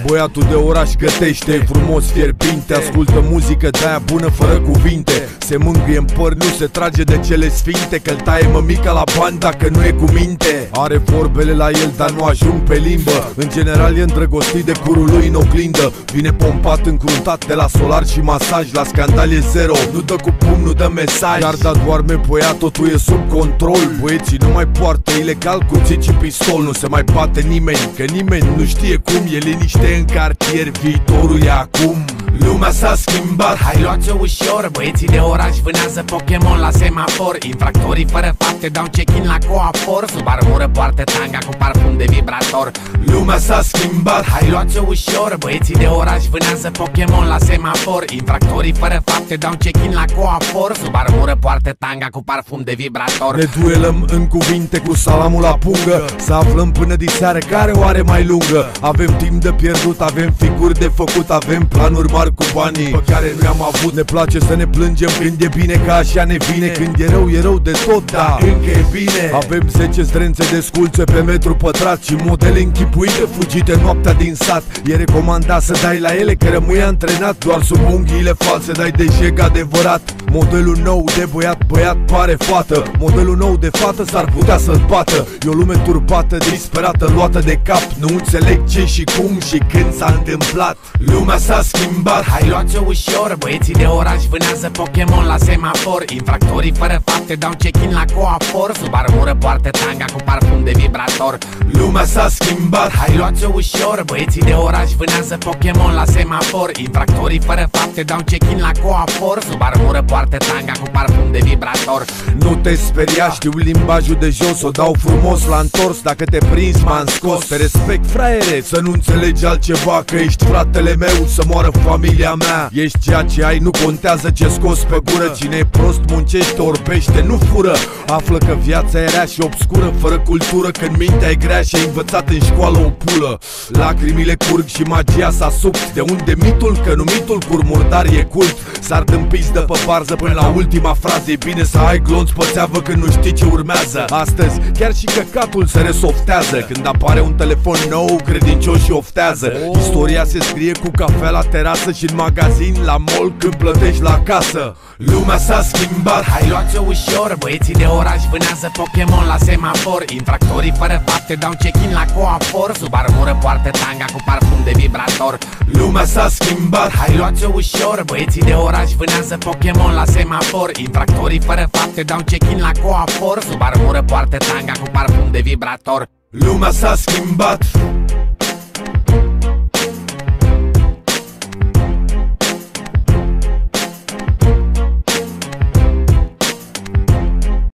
băiatul de oraș gătește frumos fierbinte, ascultă muzică de-aia bună fără cuvinte. Se mângâie în păr, nu se trage de cele sfinte, că-l taie mămica la bani dacă nu e cu minte. Are vorbele la el, dar nu ajung pe limbă. În general e îndrăgostit de curul lui în oglindă. Vine pompat, încruntat de la solar și masaj. La scandal e zero, nu dă cu pumn, nu dă mesaj. Iar da doarme băiat, totul e sub control. Băieții nu mai poartă ilegal cuțit și pistol. Nu se mai bate nimeni, că nimeni nu știe cum. E liniște în cartier, viitorul e acum. Lumea s-a schimbat, hai luați-o ușor. Băieții de oraș vânează Pokémon la semafor. Infractorii fără fapte dau check-in la coafor. Sub armură poartă tanga cu parfum de vibrator. Lumea s-a schimbat, hai luați-o ușor. Băieții de oraș vânează Pokémon la semafor. Infractorii fără fapte dau check-in la coafor. Sub armură poartă tanga cu parfum de vibrator. Ne duelăm în cuvinte cu salamul la pungă. Să aflăm până diseară care o are mai lungă. Avem timp de pierdut, avem figuri de făcut. Avem planuri mari cu banii pe care nu i-am avut. Ne place să ne plângem când e bine, că așa ne vine. Când e rău de tot, da, încă e bine. Avem 10 zdrențe de sculțe pe metru pătrat și modele închipuite fugite noaptea din sat. E recomandat să dai la ele, că rămâi antrenat. Doar sub unghiile false dai de jeg adevărat. Modelul nou de băiat pare fată. Modelul nou de fată s-ar putea să-l bată. E o lume turbată, disperată, luată de cap. Nu înțeleg ce și cum și când s-a întâmplat. Lumea s-a schimbat, hai luați-o ușor. Băieții de oraș vânează Pokémon la semafor. Infractorii fără fapte dau check-in la coafor. Sub armură poartă tanga cu parfum de vibrator. Lumea s-a schimbat, hai luați-o ușor. Băieții de oraș vânează Pokémon la semafor. Infractorii fără fapte dau check-in la coafor. Sub armură poartă tanga cu parfum de vibrator. Nu te speria, știu limbajul de jos. O dau frumos la întors, dacă te prinzi m-am scos. Te respect, fraiere, să nu înțelegi altceva, că ești fratele meu, să moară familia mea. Ești ceea ce ai, nu contează ce scos pe gură. Cine e prost muncește, orbește, nu fură. Află că viața e rea și obscură, fără cultură. Când mintea e grea și ai învățat în școală o pulă. Lacrimile curg și magia s-a subt. De unde mitul, că nu mitul cur murdar e cult. S-ar tâmpiți de pe barză până la ultima frază. E bine să ai glonț pe țeavă când nu știi ce urmează. Astăzi chiar și căcatul se resoftează. Când apare un telefon nou, credincioși oftează. Istoria se scrie cu cafea la terasă și în magazin, la mall, când plătești la casă. Lumea s-a schimbat, hai luați-o ușor. Băieții de oraș vânează Pokémon la semafor. Infractorii fără fapte dau check-in la coafor. Sub armură poartă tanga cu parfum de vibrator. Lumea s-a schimbat, hai luați-o ușor. Băieții de oraș vânează Pokémon la semafor. Infractorii fără fapte dau check-in la coafor. Sub armură poartă tanga cu parfum de vibrator. Lumea s-a schimbat.